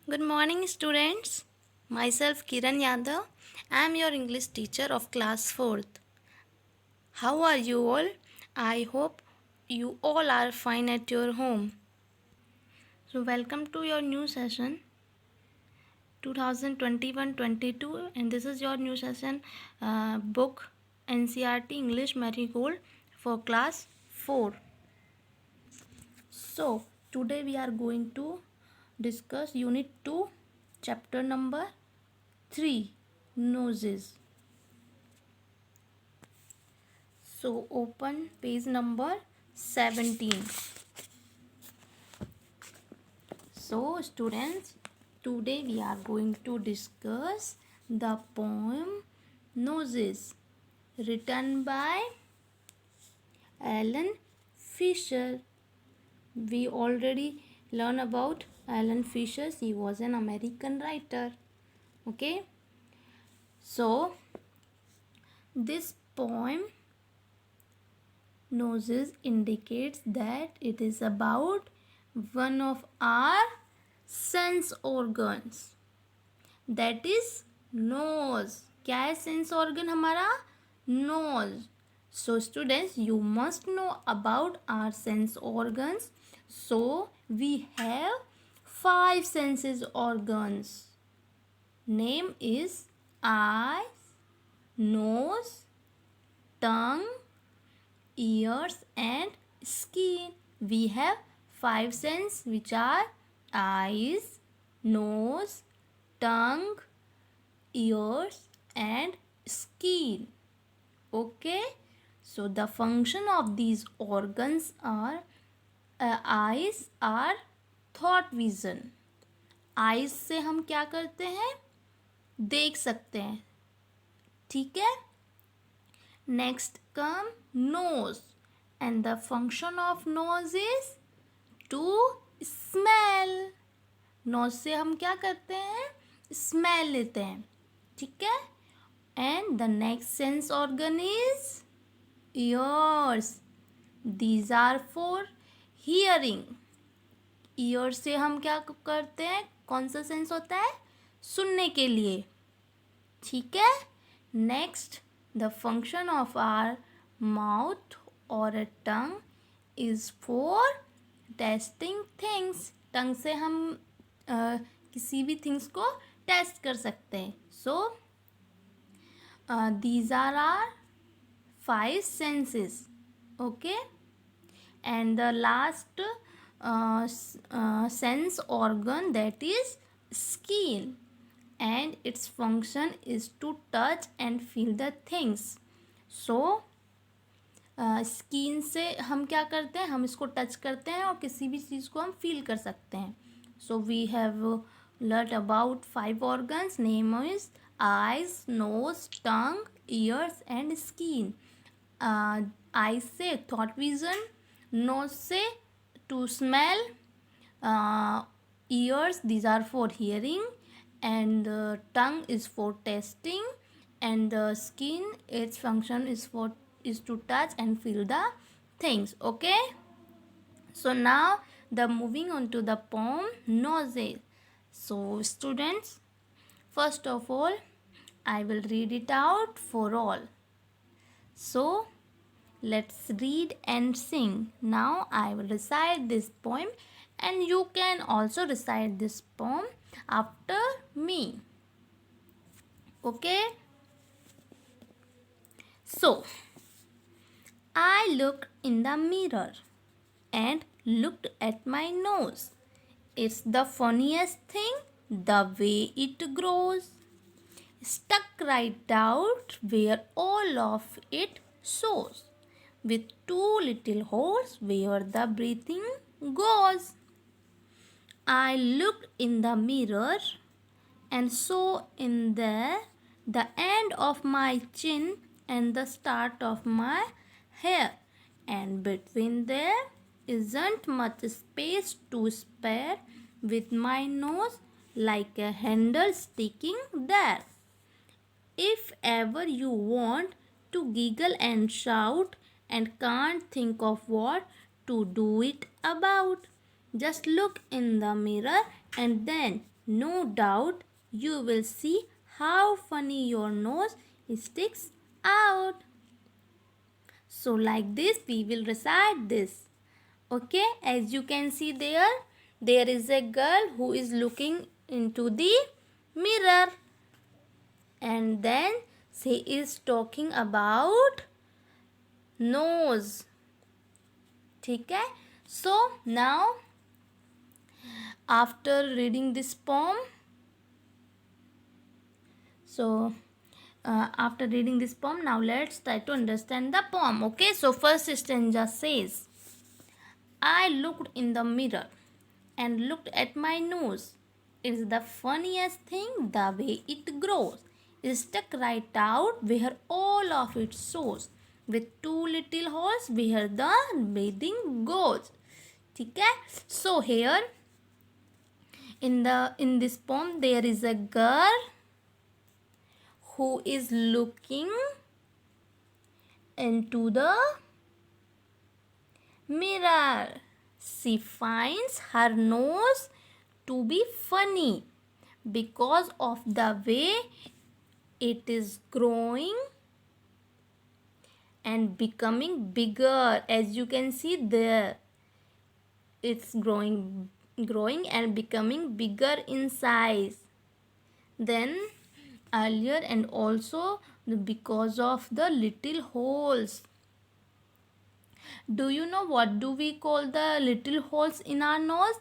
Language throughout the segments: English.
Good morning, students. Myself Kiran Yadav. I am your English teacher of class 4th. How are you all? I hope you all are fine at your home. So, welcome to your new session 2021-22, and this is your new session book NCERT English Marigold for class 4. So, today we are going to discuss Unit 2, chapter number 3, Noses. So open page number 17. So students, today we are going to discuss the poem Noses, written by Alan Fisher. We already learned about Alan Fisher. He was an American writer. Okay. So this poem Noses indicates that it is about one of our sense organs, that is nose. क्या है sense organ हमारा? Knows. So students, you must know about our sense organs. So we have 5 senses organs. Name is eyes, nose, tongue, ears and skin. We have 5 senses which are eyes, nose, tongue, ears and skin. Okay, so the function of these organs are eyes are thought vision. eyes से हम क्या करते हैं? देख सकते हैं. ठीक है. Next come nose, and the function of nose is to smell. nose से हम क्या करते हैं? smell लेते हैं. ठीक है. And the next sense organ is ears. These are for hearing. ear से हम क्या करते हैं? कौन सा सेंस होता है? सुनने के लिए. ठीक है. Next, the function of our mouth or a tongue is for testing things. टंग से हम किसी भी थिंग्स को टेस्ट कर सकते हैं. सो these are our 5 senses. Okay, and the last sense organ, that is skin, and its function is to touch and feel the things. So skin से हम क्या करते हैं? हम इसको टच करते हैं और किसी भी चीज़ को हम फील कर सकते हैं. So we have learn about 5 organs. Name is eyes, nose, tongue, ears and skin. Eyes से थॉट विजन, नोज से to smell, ears, these are for hearing, and the tongue is for tasting, and the skin, its function is to touch and feel the things. Okay, so now the moving on to the poem Noses. So students, first of all I will read it out for all. So let's read and sing. Now I will recite this poem, and you can also recite this poem after me. Okay? So, I looked in the mirror and looked at my nose. It's the funniest thing, the way it grows. Stuck right out where all of it shows, with 2 little holes where the breathing goes. I looked in the mirror and saw in there the end of my chin and the start of my hair, and between there isn't much space to spare, with my nose like a handle sticking there. If ever you want to giggle and shout and can't think of what to do it about, just look in the mirror and then no doubt you will see how funny your nose sticks out. So like this we will recite this. Okay, as you can see there is a girl who is looking into the mirror, and then she is talking about nose. ठीक है. So now after reading this poem, after reading this poem, now let's try to understand the poem. Okay, so first stanza says, I looked in the mirror and looked at my nose. It's the funniest thing the way it grows. It stuck right out where all of it shows, with two little holes where the breathing goes. ठीक है. So here in this poem there is a girl who is looking into the mirror. She finds her nose to be funny because of the way it is growing and becoming bigger. As you can see there, it's growing and becoming bigger in size than earlier, and also because of the little holes. Do you know what do we call the little holes in our nose?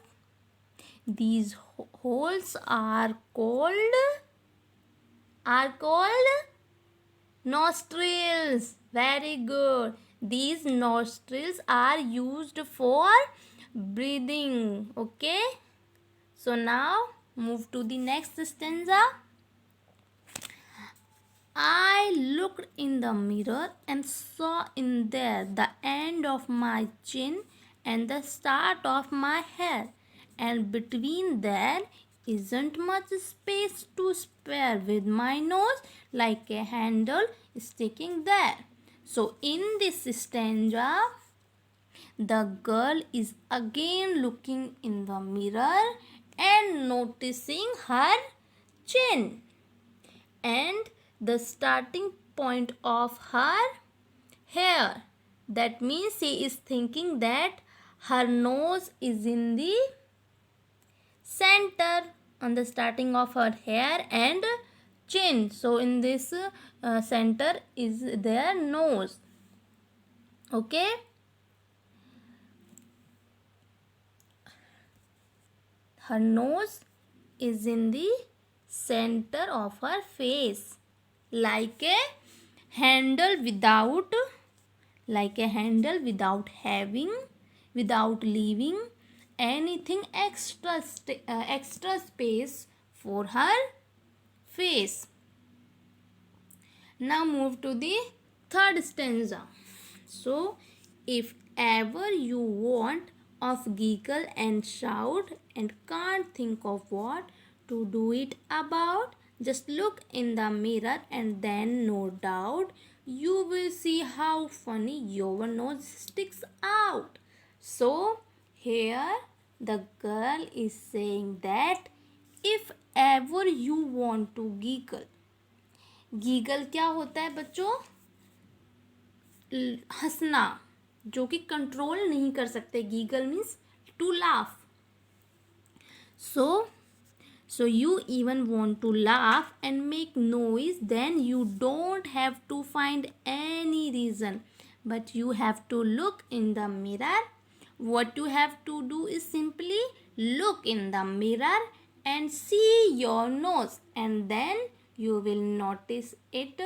These holes are called nostrils. Very good. These nostrils are used for breathing. Okay. So now move to the next stanza. I looked in the mirror and saw in there the end of my chin and the start of my hair, and between there isn't much space to spare, with my nose like a handle sticking there. So in this stanza, the girl is again looking in the mirror and noticing her chin and the starting point of her hair. That means she is thinking that her nose is in the center on the starting of her hair and chin. So in this center is their nose. Okay. Her nose is in the center of her face, like a handle without leaving anything extra space for her face. Now move to the third stanza. So if ever you want of giggle and shout and can't think of what to do it about, just look in the mirror and then no doubt you will see how funny your nose sticks out. So here the girl is saying that if ever you want to giggle, गीगल क्या होता है बच्चों? हंसना जो कि control नहीं कर सकते. Giggle means to laugh. So you even want to laugh and make noise, then you don't have to find any reason, but you have to look in the mirror. What you have to do is simply look in the mirror and see your nose, and then you will notice it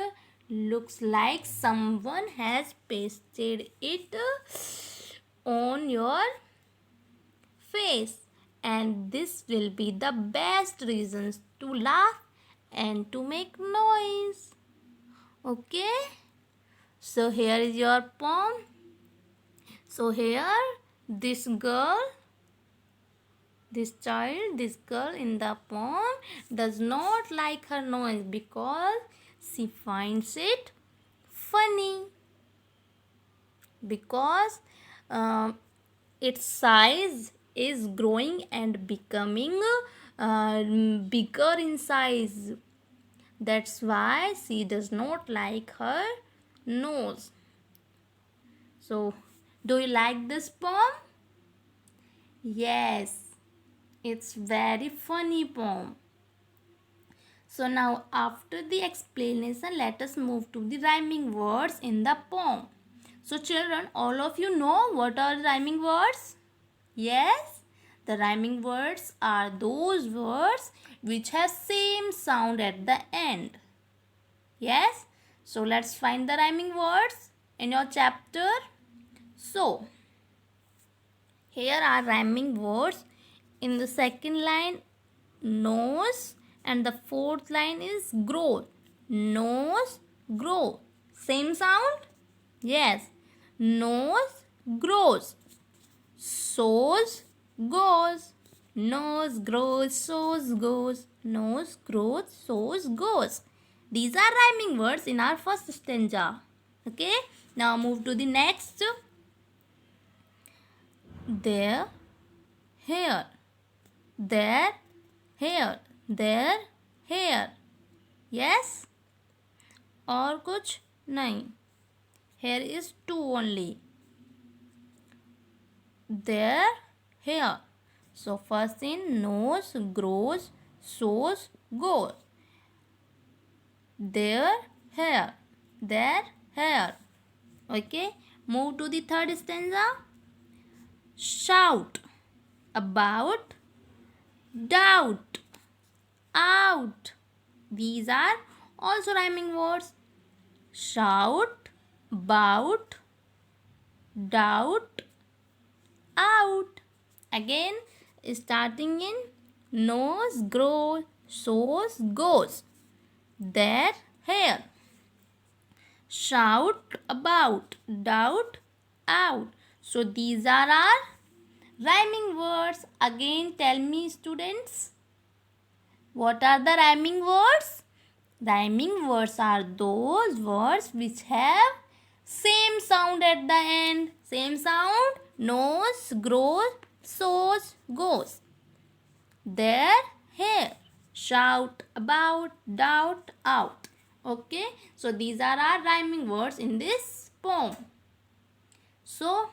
looks like someone has pasted it on your face, and this will be the best reasons to laugh and to make noise. Okay, so here is your poem. So here this girl in the poem does not like her nose because she finds it funny, because its size is growing and becoming bigger in size. That's why she does not like her nose. So, do you like this poem? Yes, it's very funny poem. So now after the explanation, let us move to the rhyming words in the poem. So children, all of you know what are rhyming words? Yes, the rhyming words are those words which have same sound at the end. Yes, so let's find the rhyming words in your chapter. So here are rhyming words. In the second line, nose, and the fourth line is grow. Nose, grow. Same sound? Yes. Nose grows. Sows, goes. Nose grows, sows, goes. Nose grows, sows, goes. These are rhyming words in our first stanza. Okay. Now move to the next. There, here. There, here. There, here. Yes? और कुछ नहीं. Here is two only. There, here. So first in nose, grows, sows, goes. There, here. There, here. Okay. Move to the third stanza. Shout, about, doubt, out. These are also rhyming words. Shout, about, doubt, out. Again, starting in nose, grows, sows, goes. There, here. Shout, about, doubt, out. So these are our rhyming words. Again, tell me, students, what are the rhyming words? Rhyming words are those words which have same sound at the end. Same sound. Nose, grows, sows, goes. There, here. Shout, about, doubt, out. Okay. So these are our rhyming words in this poem. So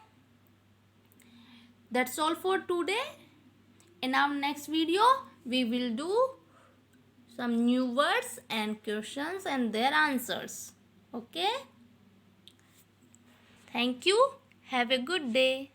that's all for today. In our next video, we will do some new words and questions and their answers. Okay. Thank you. Have a good day.